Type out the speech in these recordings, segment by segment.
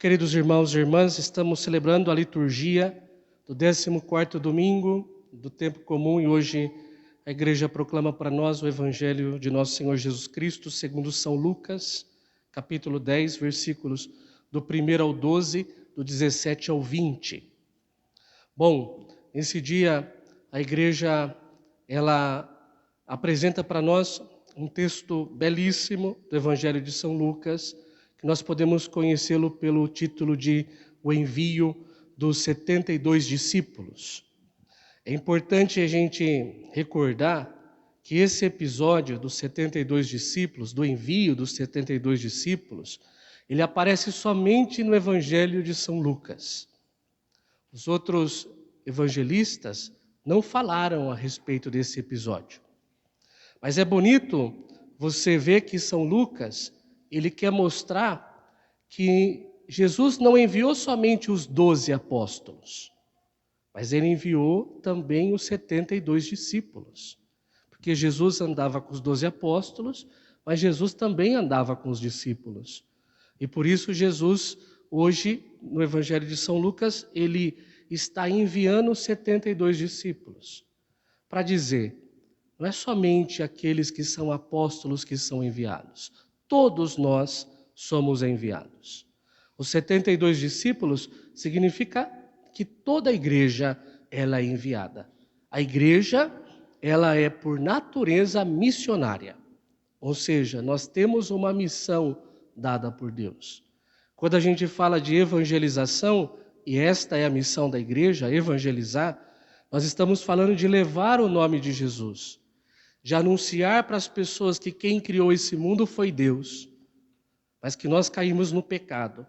Queridos irmãos e irmãs, estamos celebrando a liturgia do 14º domingo do tempo comum e hoje a igreja proclama para nós o Evangelho de nosso Senhor Jesus Cristo, segundo São Lucas, capítulo 10, versículos do 1 ao 12, do 17 ao 20. Bom, nesse dia a igreja ela apresenta para nós um texto belíssimo do Evangelho de São Lucas, que nós podemos conhecê-lo pelo título de O Envio dos 72 Discípulos. É importante a gente recordar que esse episódio dos 72 discípulos, do envio dos 72 discípulos, ele aparece somente no Evangelho de São Lucas. Os outros evangelistas não falaram a respeito desse episódio. Mas é bonito você ver que São Lucas, ele quer mostrar que Jesus não enviou somente os 12 apóstolos, mas ele enviou também os 72 discípulos. Porque Jesus andava com os 12 apóstolos, mas Jesus também andava com os discípulos. E por isso Jesus, hoje, no Evangelho de São Lucas, ele está enviando os 72 discípulos. Para dizer, não é somente aqueles que são apóstolos que são enviados. Todos nós somos enviados. Os 72 discípulos significa que toda a igreja ela é enviada. A igreja ela é por natureza missionária. Ou seja, nós temos uma missão dada por Deus. Quando a gente fala de evangelização, e esta é a missão da igreja, evangelizar, nós estamos falando de levar o nome de Jesus, de anunciar para as pessoas que quem criou esse mundo foi Deus, mas que nós caímos no pecado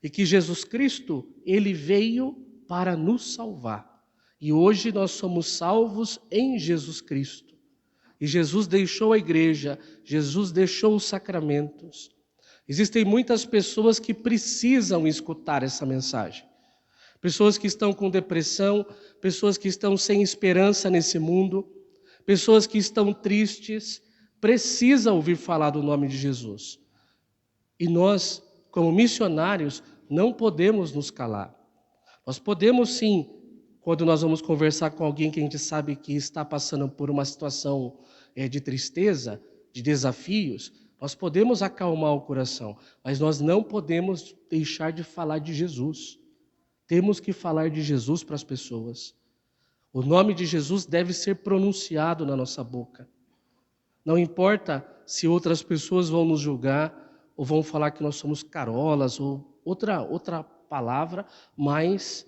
e que Jesus Cristo, ele veio para nos salvar. E hoje nós somos salvos em Jesus Cristo. E Jesus deixou a igreja, Jesus deixou os sacramentos. Existem muitas pessoas que precisam escutar essa mensagem. Pessoas que estão com depressão, pessoas que estão sem esperança nesse mundo, pessoas que estão tristes, precisam ouvir falar do nome de Jesus. E nós, como missionários, não podemos nos calar. Nós podemos sim, quando nós vamos conversar com alguém que a gente sabe que está passando por uma situação de tristeza, de desafios, nós podemos acalmar o coração, mas nós não podemos deixar de falar de Jesus. Temos que falar de Jesus para as pessoas. O nome de Jesus deve ser pronunciado na nossa boca. Não importa se outras pessoas vão nos julgar, ou vão falar que nós somos carolas, ou outra palavra, mas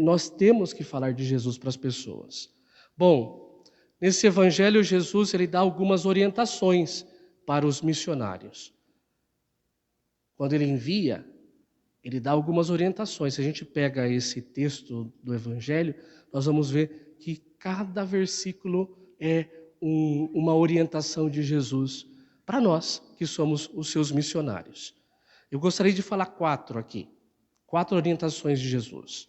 nós temos que falar de Jesus para as pessoas. Bom, nesse evangelho Jesus ele dá algumas orientações para os missionários. Quando ele envia, ele dá algumas orientações. Se a gente pega esse texto do evangelho, nós vamos ver que cada versículo é uma orientação de Jesus para nós, que somos os seus missionários. Eu gostaria de falar 4 aqui. 4 orientações de Jesus.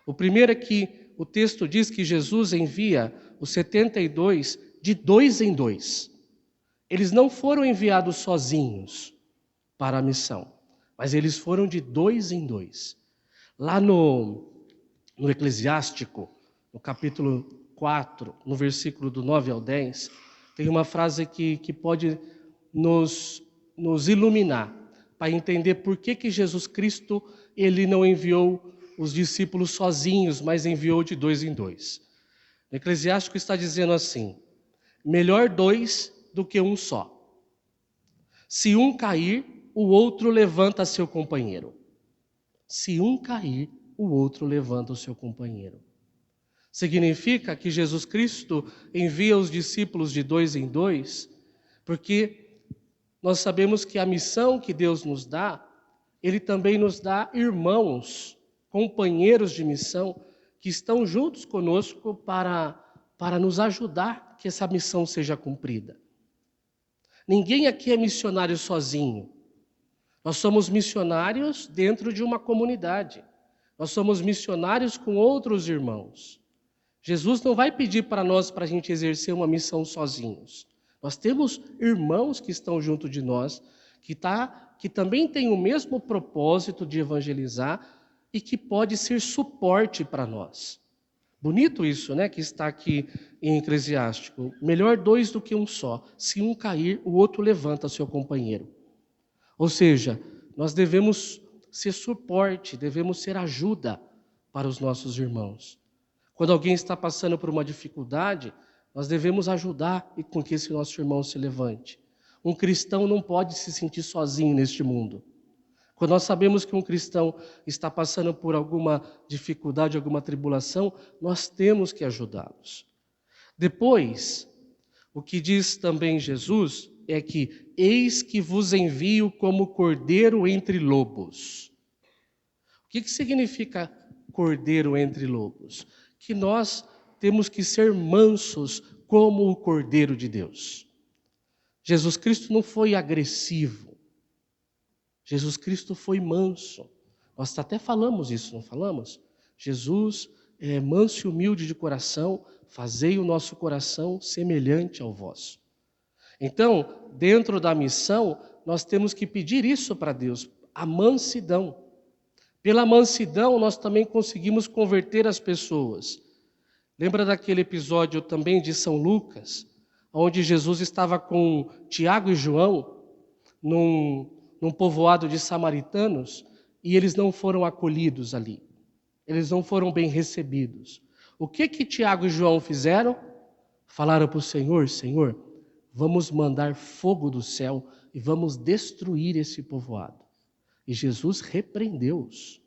O primeiro é que o texto diz que Jesus envia os 72 de 2 em 2. Eles não foram enviados sozinhos para a missão, mas eles foram de 2 em 2. Lá no Eclesiástico, no capítulo 4, no versículo do 9 ao 10, tem uma frase que pode nos iluminar para entender por que Jesus Cristo ele não enviou os discípulos sozinhos, mas enviou de 2 em 2. O Eclesiástico está dizendo assim: melhor 2 do que um só. Se um cair, o outro levanta seu companheiro. Se um cair, o outro levanta o seu companheiro. Significa que Jesus Cristo envia os discípulos de 2 em 2, porque nós sabemos que a missão que Deus nos dá, Ele também nos dá irmãos, companheiros de missão, que estão juntos conosco para nos ajudar que essa missão seja cumprida. Ninguém aqui é missionário sozinho. Nós somos missionários dentro de uma comunidade. Nós somos missionários com outros irmãos. Jesus não vai pedir para nós para a gente exercer uma missão sozinhos. Nós temos irmãos que estão junto de nós, que também tem o mesmo propósito de evangelizar e que pode ser suporte para nós. Bonito isso, né, que está aqui em Eclesiástico. Melhor dois do que um só. Se um cair, o outro levanta seu companheiro. Ou seja, nós devemos ser suporte, devemos ser ajuda para os nossos irmãos. Quando alguém está passando por uma dificuldade, nós devemos ajudar com que esse nosso irmão se levante. Um cristão não pode se sentir sozinho neste mundo. Quando nós sabemos que um cristão está passando por alguma dificuldade, alguma tribulação, nós temos que ajudá-los. Depois, o que diz também Jesus é que eis que vos envio como cordeiro entre lobos. O que significa cordeiro entre lobos? Que nós temos que ser mansos como o cordeiro de Deus. Jesus Cristo não foi agressivo. Jesus Cristo foi manso. Nós até falamos isso, não falamos? Jesus é manso e humilde de coração, fazei o nosso coração semelhante ao vosso. Então, dentro da missão, nós temos que pedir isso para Deus, a mansidão. Pela mansidão, nós também conseguimos converter as pessoas. Lembra daquele episódio também de São Lucas, onde Jesus estava com Tiago e João num povoado de samaritanos e eles não foram acolhidos ali. Eles não foram bem recebidos. O que Tiago e João fizeram? Falaram para o Senhor, Senhor, vamos mandar fogo do céu e vamos destruir esse povoado. E Jesus repreendeu-os.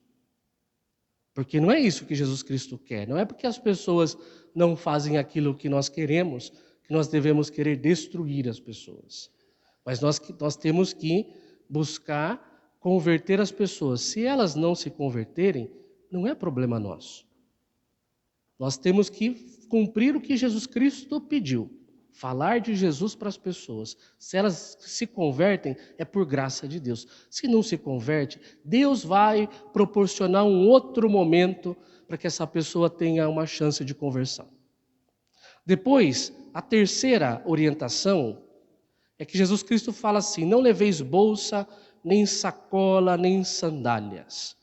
Porque não é isso que Jesus Cristo quer. Não é porque as pessoas não fazem aquilo que nós queremos que nós devemos querer destruir as pessoas. Mas nós temos que buscar converter as pessoas. Se elas não se converterem, não é problema nosso. Nós temos que cumprir o que Jesus Cristo pediu. Falar de Jesus para as pessoas. Se elas se convertem, é por graça de Deus. Se não se converte, Deus vai proporcionar um outro momento para que essa pessoa tenha uma chance de conversão. Depois, a terceira orientação é que Jesus Cristo fala assim, não leveis bolsa, nem sacola, nem sandálias.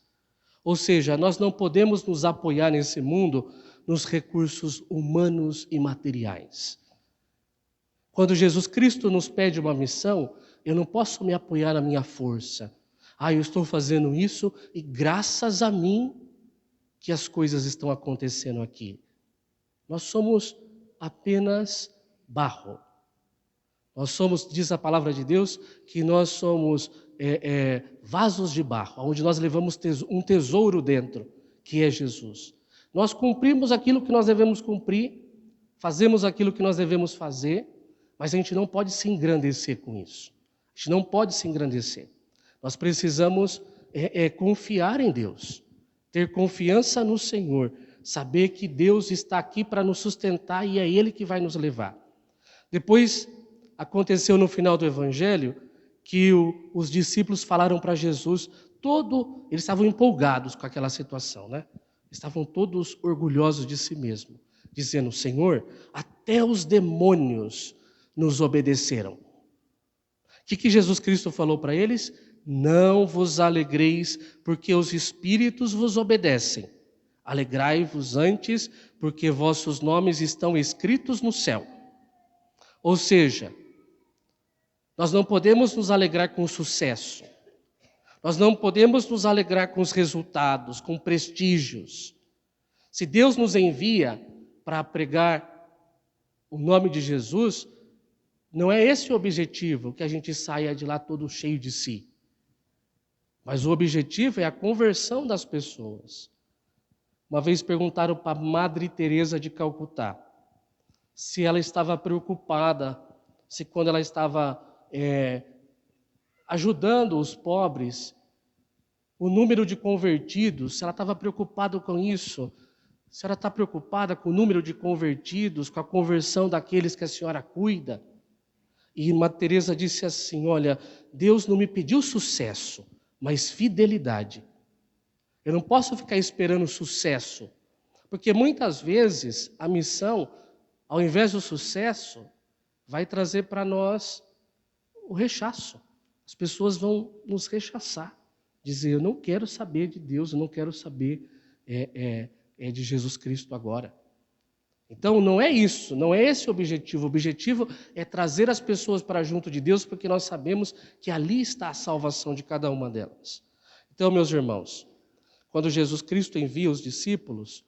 Ou seja, nós não podemos nos apoiar nesse mundo nos recursos humanos e materiais. Quando Jesus Cristo nos pede uma missão, eu não posso me apoiar na minha força. Eu estou fazendo isso e graças a mim que as coisas estão acontecendo aqui. Nós somos apenas barro. Nós somos, diz a palavra de Deus, que nós somos vasos de barro, onde nós levamos um tesouro dentro, que é Jesus. Nós cumprimos aquilo que nós devemos cumprir, fazemos aquilo que nós devemos fazer, mas a gente não pode se engrandecer com isso. A gente não pode se engrandecer. Nós precisamos confiar em Deus, ter confiança no Senhor, saber que Deus está aqui para nos sustentar e é Ele que vai nos levar. Depois aconteceu no final do Evangelho que os discípulos falaram para Jesus, eles estavam empolgados com aquela situação, né? Estavam todos orgulhosos de si mesmos, dizendo, Senhor, até os demônios nos obedeceram. O que Jesus Cristo falou para eles? Não vos alegreis, porque os espíritos vos obedecem. Alegrai-vos antes, porque vossos nomes estão escritos no céu. Ou seja, nós não podemos nos alegrar com o sucesso. Nós não podemos nos alegrar com os resultados, com prestígios. Se Deus nos envia para pregar o nome de Jesus, não é esse o objetivo, que a gente saia de lá todo cheio de si. Mas o objetivo é a conversão das pessoas. Uma vez perguntaram para Madre Teresa de Calcutá se ela estava preocupada, se quando ela estava ajudando os pobres, o número de convertidos, se ela estava preocupada com isso, se ela está preocupada com o número de convertidos, com a conversão daqueles que a senhora cuida. E Madre Teresa disse assim, olha, Deus não me pediu sucesso, mas fidelidade. Eu não posso ficar esperando sucesso, porque muitas vezes a missão, ao invés do sucesso, vai trazer para nós o rechaço. as pessoas vão nos rechaçar, dizer, eu não quero saber de Deus, eu não quero saber de Jesus Cristo agora. Então não é isso, não é esse o objetivo. O objetivo é trazer as pessoas para junto de Deus, porque nós sabemos que ali está a salvação de cada uma delas. Então, meus irmãos, quando Jesus Cristo envia os discípulos,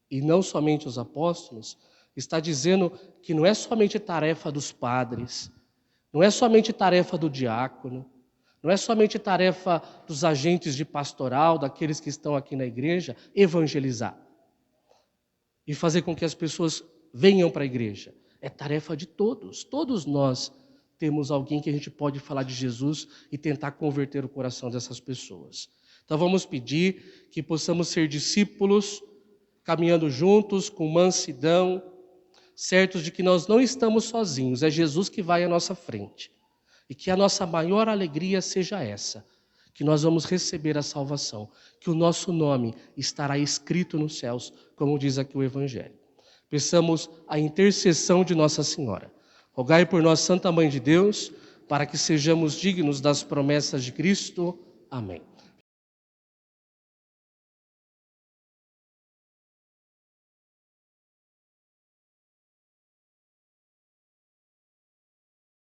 e não somente os apóstolos, está dizendo que não é somente tarefa dos padres, não é somente tarefa do diácono, não é somente tarefa dos agentes de pastoral, daqueles que estão aqui na igreja, evangelizar e fazer com que as pessoas venham para a igreja. É tarefa de todos. Todos nós temos alguém que a gente pode falar de Jesus e tentar converter o coração dessas pessoas. Então vamos pedir que possamos ser discípulos, caminhando juntos, com mansidão, certos de que nós não estamos sozinhos, é Jesus que vai à nossa frente. E que a nossa maior alegria seja essa, que nós vamos receber a salvação, que o nosso nome estará escrito nos céus, como diz aqui o Evangelho. Peçamos a intercessão de Nossa Senhora. Rogai por nós, Santa Mãe de Deus, para que sejamos dignos das promessas de Cristo. Amém.